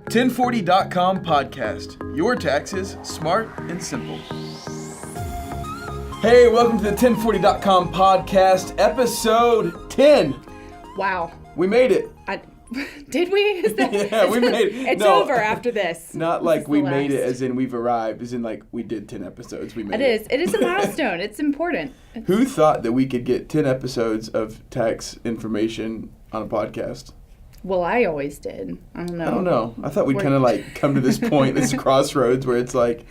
1040.com podcast. Your taxes, smart and simple. Hey, welcome to the 1040.com podcast, episode 10. Wow. We made it. Did we? Yeah, we made it. It's over after this. Not like we made it as in we've arrived, as in like we did 10 episodes. We made it. It is a milestone. It's important. Who thought that we could get 10 episodes of tax information on a podcast? Well, I always did. I don't know. I thought we'd kind of like come to this point, this crossroads where it's like,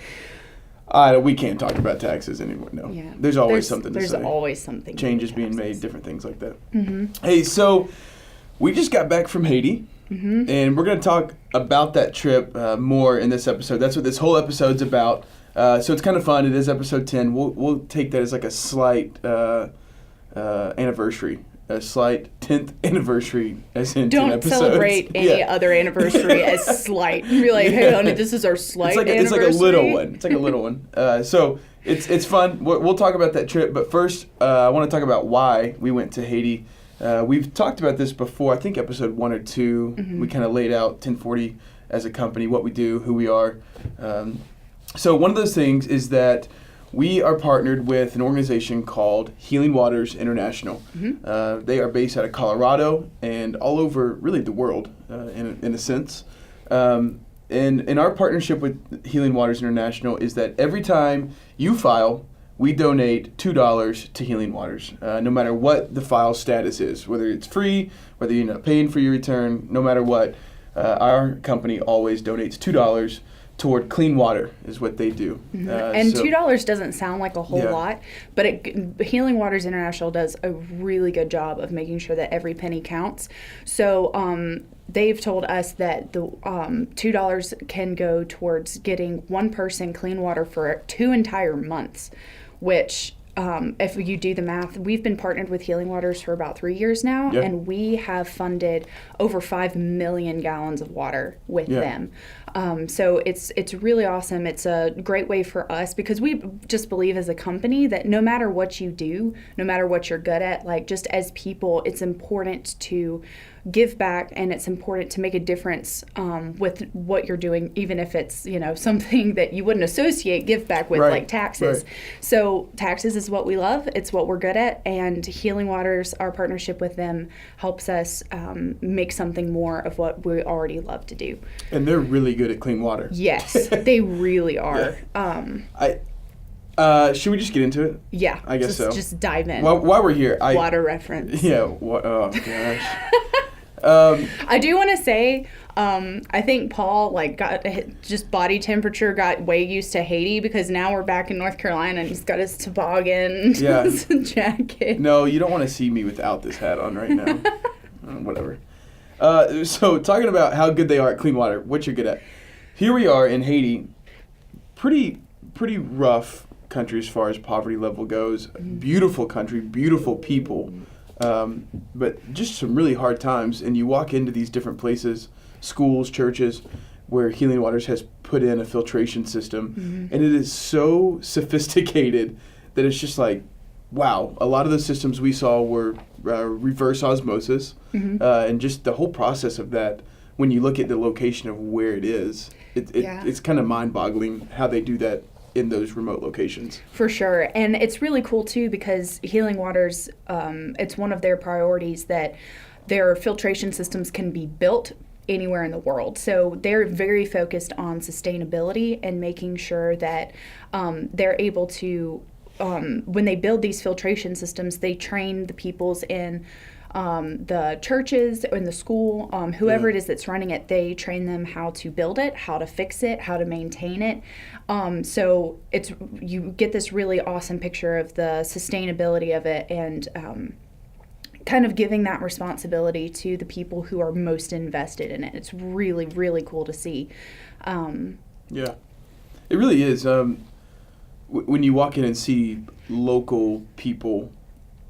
we can't talk about taxes anymore. No. Yeah. There's always something to say. There's always something. Changes being made, different things like that. Mm-hmm. Hey, so we just got back from Haiti, and we're going to talk about that trip more in this episode. That's what this whole episode's about. So it's kind of fun. It is episode 10. We'll take that as like a slight anniversary. A slight 10th anniversary as in 10 episodes. Don't celebrate any other anniversary as slight. Be like, hey, honey, this is our slight anniversary. It's like a little one. It's like a little one. So it's fun. We'll talk about that trip. But first, I want to talk about why we went to Haiti. We've talked about this before. I think episode 1 or 2. Mm-hmm. We kind of laid out 1040 as a company, what we do, who we are. So one of those things is that we are partnered with an organization called Healing Waters International. Mm-hmm. They are based out of Colorado and all over, really, the world, in a sense. And our partnership with Healing Waters International is that every time you file, we donate $2 to Healing Waters, no matter what the file status is, whether it's free, whether you're not paying for your return, no matter what, our company always donates $2 toward clean water is what they do. Mm-hmm. And $2 doesn't sound like a whole lot, but Healing Waters International does a really good job of making sure that every penny counts. So they've told us that the $2 can go towards getting one person clean water for 2 entire months, which if you do the math, we've been partnered with Healing Waters for about 3 years now, and we have funded over 5 million gallons of water with them. So it's really awesome. It's a great way for us because we just believe as a company that no matter what you do, no matter what you're good at, like just as people, it's important to give back and it's important to make a difference with what you're doing, even if it's, something that you wouldn't associate give back with, like taxes. Right. So taxes is what we love. It's what we're good at. And Healing Waters, our partnership with them, helps us make something more of what we already love to do. And they're really good at clean water. Yes, they really are. Should we just get into it? Yeah. I guess so. Just dive in. While we're here. Water reference. Yeah. Oh, gosh. I do want to say, I think Paul got just body temperature, got way used to Haiti because now we're back in North Carolina and he's got his toboggan, his jacket. No, you don't want to see me without this hat on right now. Whatever. So talking about how good they are at clean water, what you're good at. Here we are in Haiti, pretty rough country as far as poverty level goes. Beautiful country, beautiful people. But just some really hard times, and you walk into these different places, schools, churches, where Healing Waters has put in a filtration system, and it is so sophisticated that it's just like, wow. A lot of the systems we saw were reverse osmosis, and just the whole process of that, when you look at the location of where it is, it's kind of mind-boggling how they do that in those remote locations. For sure. And it's really cool too because Healing Waters, it's one of their priorities that their filtration systems can be built anywhere in the world. So they're very focused on sustainability and making sure that they're able to, when they build these filtration systems, they train the peoples in the churches, in the school, whoever it is that's running it, they train them how to build it, how to fix it, how to maintain it. So you get this really awesome picture of the sustainability of it and kind of giving that responsibility to the people who are most invested in it. It's really, really cool to see. Yeah, it really is. When you walk in and see local people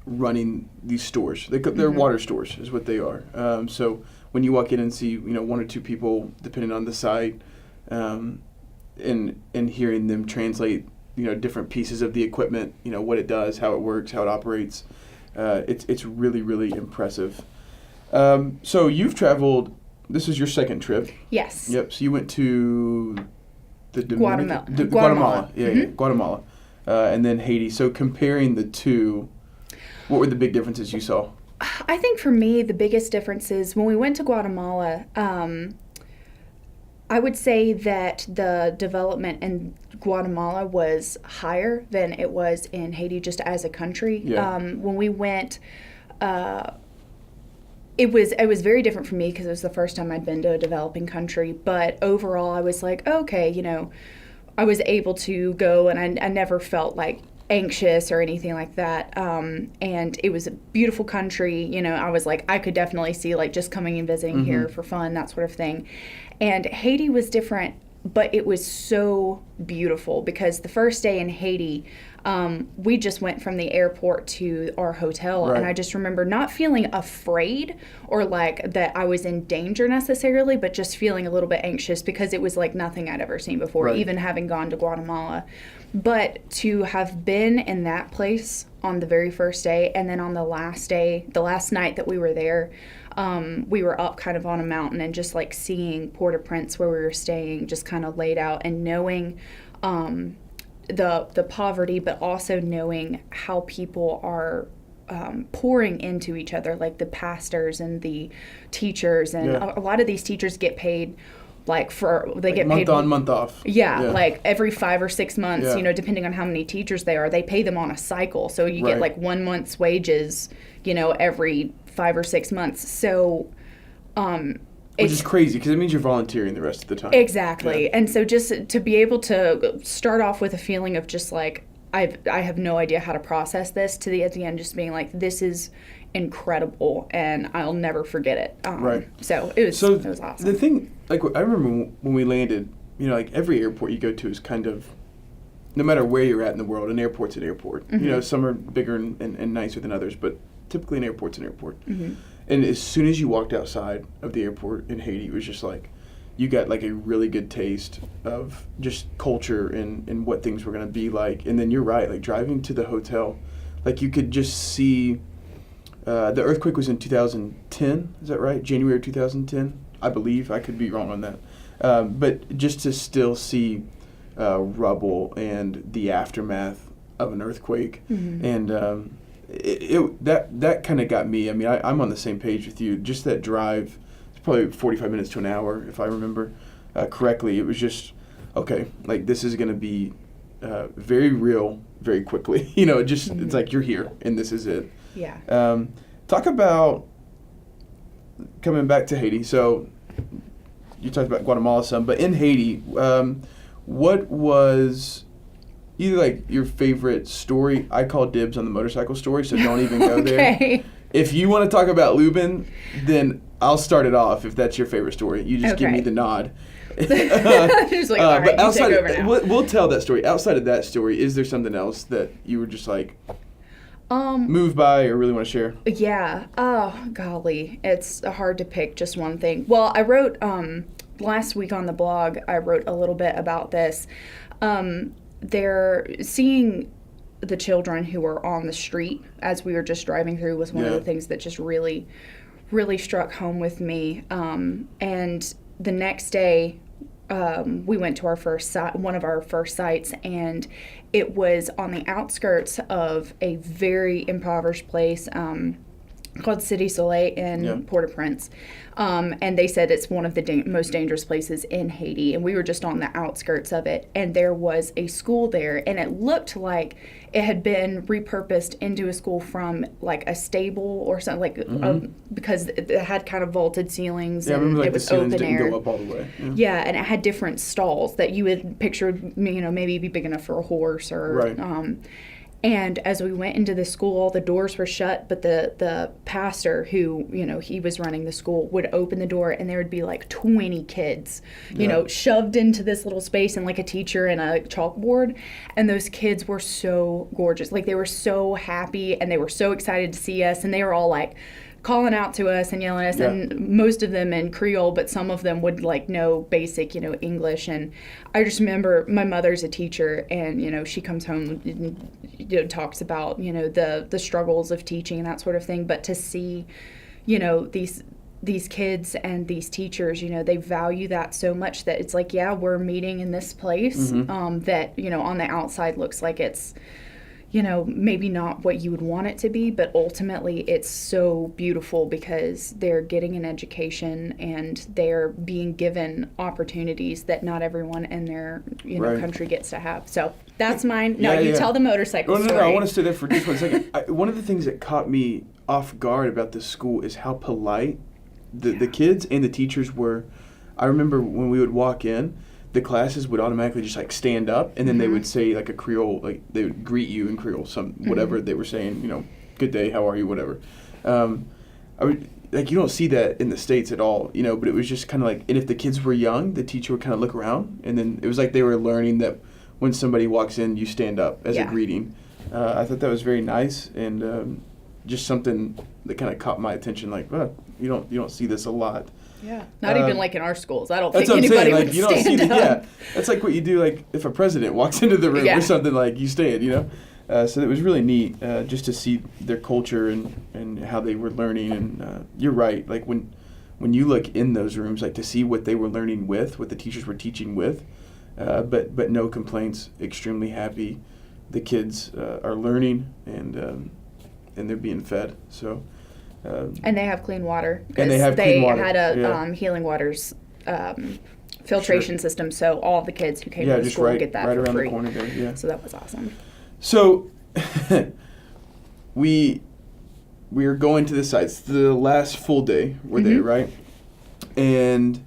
running these stores, they're water stores is what they are. So when you walk in and see 1 or 2 people, depending on the site, and hearing them translate different pieces of the equipment, what it does, how it works, how it operates, it's really, really impressive. So you've traveled this was your second trip. Yes. Yep. So you went to the Guatemala. Guatemala. Yeah, Mm-hmm. Guatemala. And then Haiti. So comparing the two, what were the big differences you saw? I think for me, the biggest difference is when we went to Guatemala, I would say that the development in Guatemala was higher than it was in Haiti just as a country. Yeah. When we went, it was very different for me because it was the first time I'd been to a developing country. But overall, I was like, okay, I was able to go, and I never felt like anxious or anything like that. And it was a beautiful country. I was like, I could definitely see like just coming and visiting here for fun, that sort of thing. And Haiti was different, but it was so beautiful because the first day in Haiti, we just went from the airport to our hotel, right. And I just remember not feeling afraid or like that I was in danger necessarily, but just feeling a little bit anxious because it was like nothing I'd ever seen before, right. even having gone to Guatemala. But to have been in that place on the very first day, and then on the last night that we were there, we were up kind of on a mountain and just like seeing Port-au-Prince where we were staying, just kind of laid out, and knowing the poverty, but also knowing how people are pouring into each other, like the pastors and the teachers, and a lot of these teachers get paid like get month paid on, month off. Yeah, like every 5 or 6 months, depending on how many teachers they are, they pay them on a cycle. So you get like 1 month's wages, every 5 or 6 months. So which is crazy because it means you're volunteering the rest of the time. Exactly. Yeah. And so just to be able to start off with a feeling of just like, I have no idea how to process this, to at the end just being like, this is incredible and I'll never forget it. Right. So it was awesome. The thing, like I remember when we landed, like every airport you go to is kind of, no matter where you're at in the world, an airport's an airport. Mm-hmm. Some are bigger and nicer than others, but typically an airport's an airport. Mm-hmm. And as soon as you walked outside of the airport in Haiti, it was just like, you got like a really good taste of just culture and what things were going to be like. And then you're right, like driving to the hotel, like you could just see, the earthquake was in 2010, is that right? January of 2010, I believe. I could be wrong on that. But just to still see rubble and the aftermath of an earthquake, and that kind of got me. I mean, I'm on the same page with you. Just that drive, it's probably 45 minutes to an hour, if I remember correctly. It was just, okay, like this is going to be very real very quickly. It's like you're here and this is it. Yeah. Talk about coming back to Haiti. So you talked about Guatemala some, but in Haiti, what was either like your favorite story? I call dibs on the motorcycle story, so don't even go there. If you want to talk about Lubin, then I'll start it off if that's your favorite story. You just give me the nod. Just like, all right, but outside, you take over now. We'll tell that story. Outside of that story, is there something else that you were just like moved by or really want to share? Yeah. Oh, golly. It's hard to pick just one thing. Well, I wrote last week on the blog, I wrote a little bit about this. They're seeing the children who were on the street as we were just driving through was one of the things that just really, really struck home with me. And the next day, we went to one of our first sites, and it was on the outskirts of a very impoverished place called City Soleil in Port-au-Prince. And they said it's one of the most dangerous places in Haiti. And we were just on the outskirts of it. And there was a school there. And it looked like it had been repurposed into a school from like a stable or something, because it had kind of vaulted ceilings. Yeah, I remember it was the ceilings open didn't air. go up all the way. Yeah, and it had different stalls that you would picture, maybe be big enough for a horse or. Right. And as we went into the school, the doors were shut, but the pastor who, he was running the school would open the door and there would be like 20 kids, shoved into this little space and like a teacher and a chalkboard. And those kids were so gorgeous. Like they were so happy and they were so excited to see us, and they were all like calling out to us and yelling at us, and most of them in Creole, but some of them would like know basic, English. And I just remember my mother's a teacher, and she comes home and talks about the struggles of teaching and that sort of thing. But to see these these kids and these teachers, they value that so much that it's like, yeah, we're meeting in this place that, on the outside looks like it's, maybe not what you would want it to be, but ultimately it's so beautiful because they're getting an education and they're being given opportunities that not everyone in their country gets to have. So that's mine. No, you tell the motorcycle story. No, I want to stay there for just 1 second. One of the things that caught me off guard about this school is how polite the kids and the teachers were. I remember when we would walk in, the classes would automatically just like stand up, and then they would say like a Creole, like they would greet you in Creole, whatever they were saying, good day, how are you, whatever. You don't see that in the States at all, but it was just kind of like, and if the kids were young, the teacher would kind of look around, and then it was like they were learning that when somebody walks in, you stand up as a greeting. I thought that was very nice, and just something that kind of caught my attention, like, you don't see this a lot. Yeah, not even like in our schools. I don't think anybody would stand up. Yeah, that's like what you do, like if a president walks into the room or something, like you stand, So it was really neat just to see their culture and how they were learning. And you're right, like when you look in those rooms, like to see what they were learning with, what the teachers were teaching with, but no complaints. Extremely happy, the kids are learning and they're being fed. So. And they have clean water. And they have clean water. Had a Healing Waters filtration system, so all the kids who came to the school get that right for around free. The corner there. Yeah. So that was awesome. So we are going to the sites. The last full day we're there, right? And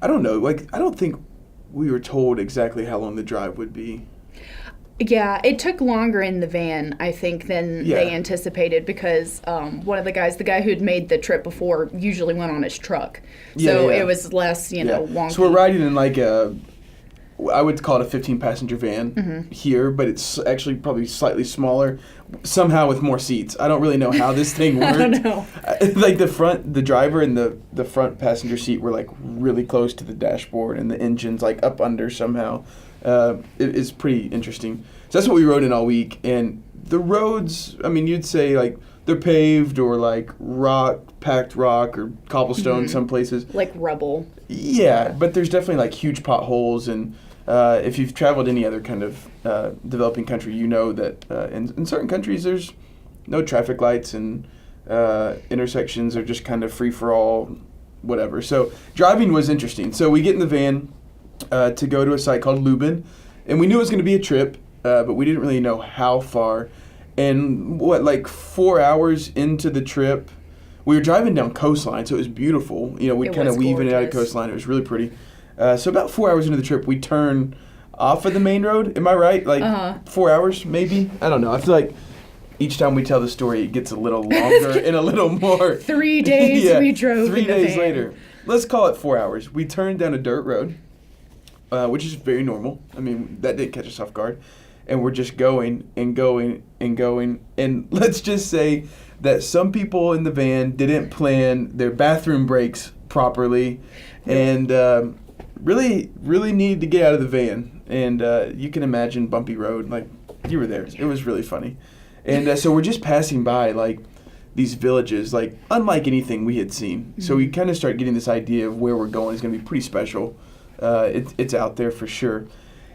I don't know. Like I don't think we were told exactly how long the drive would be. Yeah, it took longer in the van, I think, than they anticipated because one of the guy who'd made the trip before usually went on his truck. So it was less, wonky. So we're riding in like I would call it a 15-passenger van here, but it's actually probably slightly smaller, somehow with more seats. I don't really know how this thing worked. I don't know. Like the driver and the front passenger seat were like really close to the dashboard, and the engine's like up under somehow. It is pretty interesting. So that's what we rode in all week, and the roads, I mean, you'd say like they're paved or like packed rock or cobblestone some places. Like rubble. Yeah, but there's definitely like huge potholes, and if you've traveled any other kind of developing country, you know that in certain countries there's no traffic lights and intersections are just kind of free for all, whatever. So driving was interesting. So we get in the van to go to a site called Lubin, and we knew it was going to be a trip, but we didn't really know how far. And like 4 hours into the trip, we were driving down coastline, so it was beautiful. We'd kind of weave in and out of coastline. It was really pretty. So about 4 hours into the trip, we turn off of the main road. Am I right? Like 4 hours, maybe? I don't know. I feel like each time we tell the story, it gets a little longer and a little more. 3 days we drove 3 in the days van. later. Let's call it 4 hours. We turned down a dirt road, which is very normal. I mean, that didn't catch us off guard. And we're just going and going and going. And let's just say that some people in the van didn't plan their bathroom breaks properly and really, really needed to get out of the van. And you can imagine bumpy road. Like, you were there. It was really funny. And so we're just passing by, like, these villages, like, unlike anything we had seen. Mm-hmm. So we kind of start getting this idea of where we're going is going to be pretty special. It's out there for sure.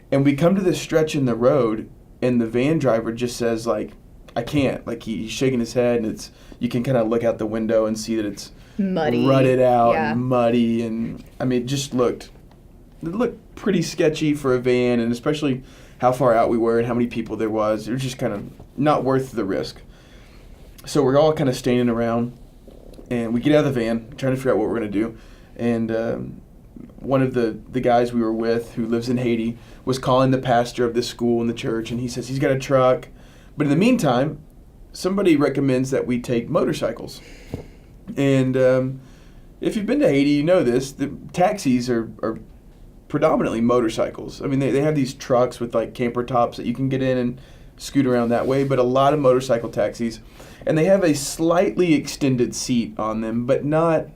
And we come to this stretch in the road, and the van driver just says, like, I can't. Like, he's shaking his head, and you can kind of look out the window and see that it's muddy, rutted out and muddy. And, I mean, it looked pretty sketchy for a van, and especially how far out we were and how many people there was. It was just kind of not worth the risk. So we're all kind of standing around, and we get out of the van, trying to figure out what we're going to do. And one of the guys we were with, who lives in Haiti, was calling the pastor of this school and the church, and he says he's got a truck. But in the meantime, somebody recommends that we take motorcycles. And if you've been to Haiti, you know this. The taxis are predominantly motorcycles. I mean, they have these trucks with like camper tops that you can get in and scoot around that way, but a lot of motorcycle taxis. And they have a slightly extended seat on them, but not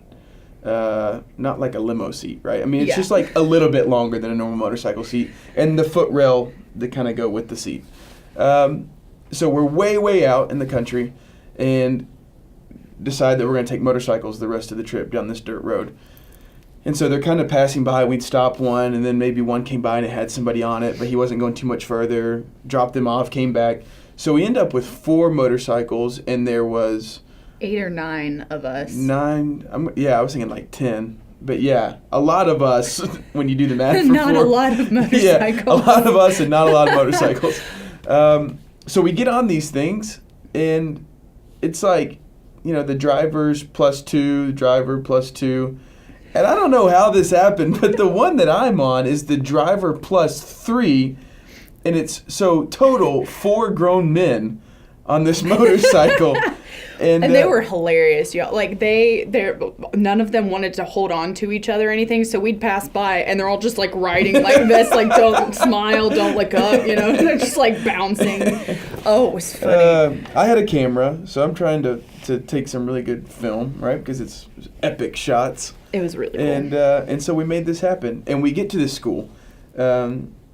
like a limo seat, right? I mean, it's just like a little bit longer than a normal motorcycle seat, and the footrail that kind of go with the seat. So we're way out in the country, and decide that we're going to take motorcycles the rest of the trip down this dirt road. And so they're kind of passing by. We'd stop one, and then maybe one came by and it had somebody on it, but he wasn't going too much further. Dropped them off, came back. So we end up with 4 motorcycles, and there was 8 or 9 of us. 9. I was thinking like 10. But yeah, a lot of us when you do the math. Not a lot of motorcycles. Yeah, a lot of us and not a lot of motorcycles. So we get on these things, and it's like, the driver's +2, driver +2. And I don't know how this happened, but the one that I'm on is the driver +3, and it's so total 4 grown men on this motorcycle. And they were hilarious, y'all. Like none of them wanted to hold on to each other or anything. So we'd pass by, and they're all just like riding like this, like don't smile, don't look up, They're just like bouncing. Oh, it was funny. I had a camera, so I'm trying to take some really good film, right? Because it's epic shots. It was really cool. And so we made this happen, and we get to this school.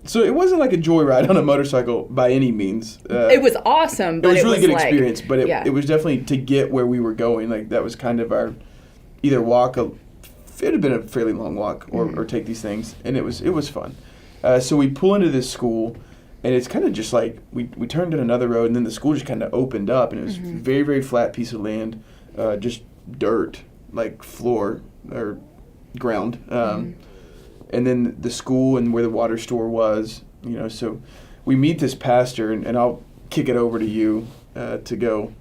So it wasn't like a joyride on a motorcycle by any means. It was awesome, but it was really good experience. But it was definitely to get where we were going. Like that was kind of our either walk. It had been a fairly long walk, or take these things, and it was fun. So we pull into this school, and it's kind of just like we turned in another road, and then the school just kind of opened up, and it was very, very flat piece of land, just dirt, like floor or ground. And then the school and where the water store was, so we meet this pastor, and I'll kick it over to you to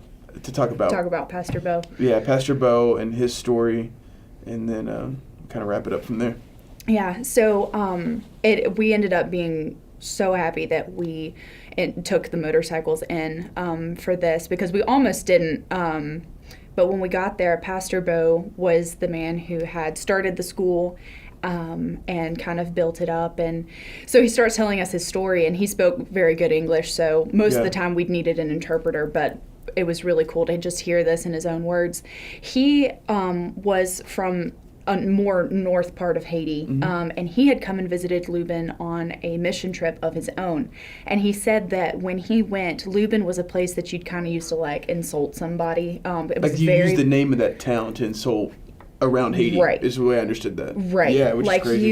talk about Pastor Bo. Yeah, Pastor Bo and his story, and then kind of wrap it up from there. Yeah, so we ended up being so happy that we took the motorcycles in for this, because we almost didn't. But when we got there, Pastor Bo was the man who had started the school and kind of built it up. And so he starts telling us his story, and he spoke very good English, so most of the time we'd needed an interpreter, but it was really cool to just hear this in his own words. He was from a more north part of Haiti, and he had come and visited Lubin on a mission trip of his own. And he said that when he went, Lubin was a place that you'd kind of used to like insult somebody. It was used the name of that town to insult around Haiti, right? Is the way I understood that, right? Yeah, which like is crazy.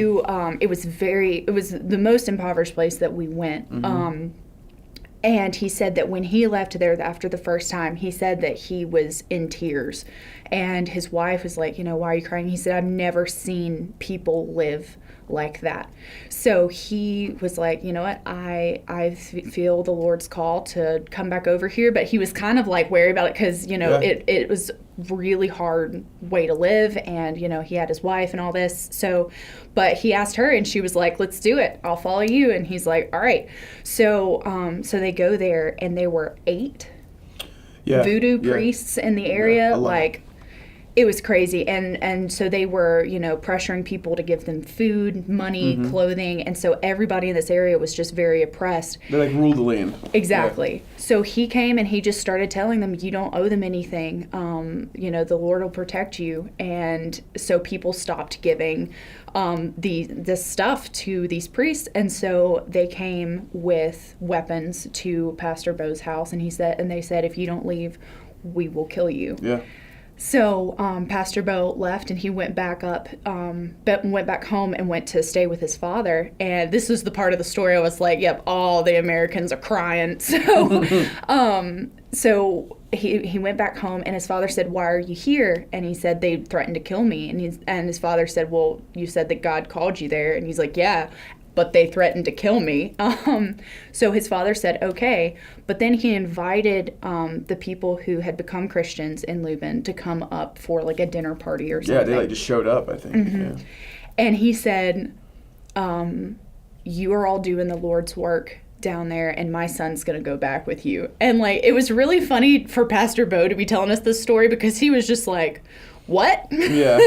It was the most impoverished place that we went. And he said that when he left there after the first time, he said that he was in tears. And his wife was like, why are you crying? He said, I've never seen people live like that. So he was like, you know what, I feel the Lord's call to come back over here. But he was kind of like wary about it because, it was really hard way to live, and he had his wife and all this. So but he asked her, and she was like, let's do it, I'll follow you. And he's like, all right. So they go there, and there were 8 voodoo priests in the area. Like, it was crazy. And so they were, pressuring people to give them food, money, clothing. And so everybody in this area was just very oppressed. They like rule the land. Exactly. Yeah. So he came, and he just started telling them, you don't owe them anything. The Lord will protect you. And so people stopped giving the stuff to these priests. And so they came with weapons to Pastor Bo's house. And they said, if you don't leave, we will kill you. Yeah. So Pastor Bo left, and he went back went back home and went to stay with his father. And this was the part of the story I was like, yep, all the Americans are crying. So he went back home, and his father said, why are you here? And he said, they threatened to kill me. And his father said, well, you said that God called you there. And he's like, yeah, but they threatened to kill me. So his father said, okay. But then he invited the people who had become Christians in Lubin to come up for like a dinner party or something. Yeah, they just showed up, I think. Yeah. And he said, you are all doing the Lord's work down there, and my son's going to go back with you. And like, it was really funny for Pastor Bo to be telling us this story, because he was just like, what? Yeah.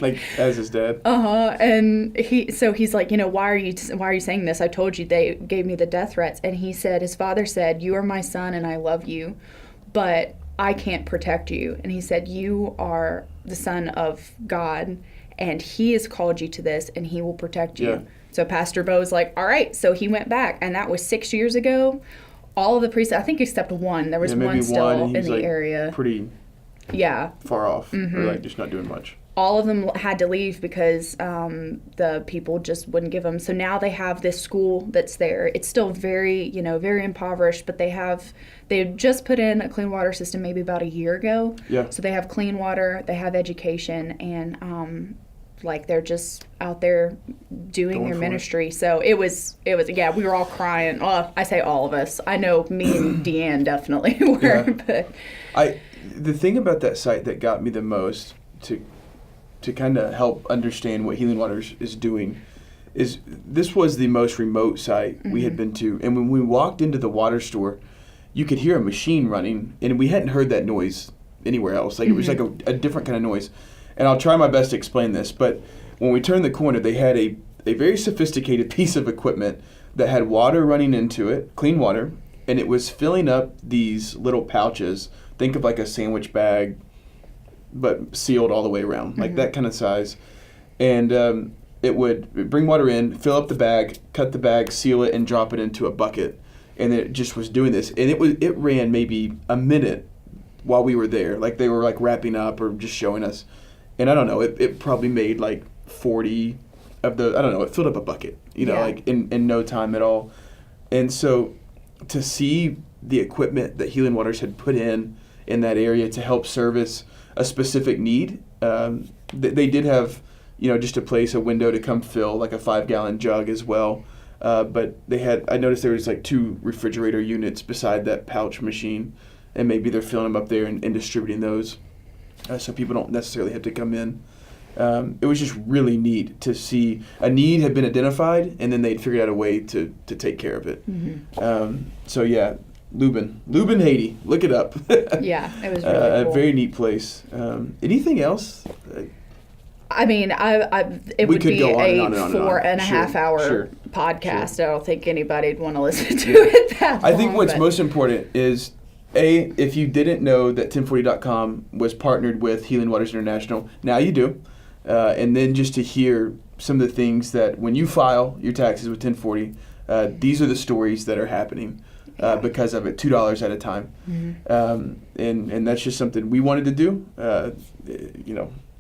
like as his dad. And he's like, why are you saying this? I told you they gave me the death threats. And he said, his father said, you are my son and I love you, but I can't protect you. And he said, you are the son of God, and he has called you to this, and he will protect you. Yeah. So Pastor Bo was like, all right. So he went back, and that was 6 years ago. All of the priests, I think except one, there was one still in the area. far off or like just not doing much. All of them had to leave because the people just wouldn't give them. So now they have this school that's there. It's still very, very impoverished, but they just put in a clean water system maybe about a year ago. Yeah. So they have clean water, they have education, and they're just out there doing their ministry. So it was we were all crying. Oh, I say all of us. I know me and Deanne definitely were. Yeah. But the thing about that site that got me the most to kind of help understand what Healing Waters is doing is this was the most remote site we had been to. And when we walked into the water store, you could hear a machine running, and we hadn't heard that noise anywhere else. Like it was like a different kind of noise. And I'll try my best to explain this, but when we turned the corner, they had a very sophisticated piece of equipment that had water running into it, clean water, and it was filling up these little pouches. Think of like a sandwich bag, but sealed all the way around, like that kind of size. And it would bring water in, fill up the bag, cut the bag, seal it, and drop it into a bucket. And it just was doing this. And it ran maybe a minute while we were there. Like they were like wrapping up or just showing us. And I don't know, it probably made like 40 of the, I don't know, it filled up a bucket, like in no time at all. And so to see the equipment that Healing Waters had put in that area to help service a specific need, they did have, just a place, a window to come fill like a 5-gallon jug as well. But I noticed there was like 2 refrigerator units beside that pouch machine, and maybe they're filling them up there and distributing those. So people don't necessarily have to come in. It was just really neat to see a need had been identified, and then they'd figured out a way to take care of it. So yeah, Lubin, Haiti. Look it up. Yeah, it was really cool. A very neat place. Anything else? I mean, it would be a 4.5 hour podcast. Sure. I don't think anybody'd want to listen to it that long. I think what's most important is, if you didn't know that 1040.com was partnered with Healing Waters International, now you do. And then just to hear some of the things that when you file your taxes with 1040, these are the stories that are happening because of it, $2 at a time. And that's just something we wanted to do.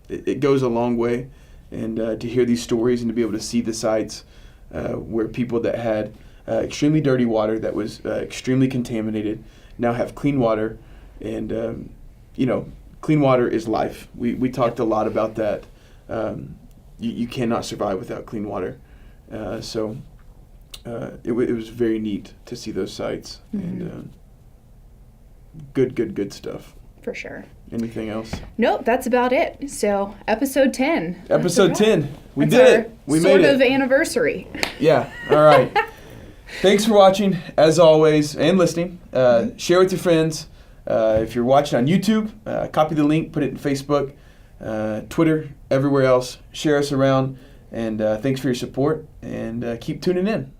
It goes a long way. And to hear these stories and to be able to see the sites where people that had extremely dirty water that was extremely contaminated now have clean water, and clean water is life. We talked a lot about that. You cannot survive without clean water. So it was very neat to see those sites, and good stuff. For sure. Anything else? Nope, that's about it. So episode 10. Episode 10. We did it. We made it. Sort of anniversary. Yeah. All right. Thanks for watching, as always, and listening. Share with your friends. If you're watching on YouTube, copy the link, put it in Facebook, Twitter, everywhere else. Share us around, and thanks for your support, and keep tuning in.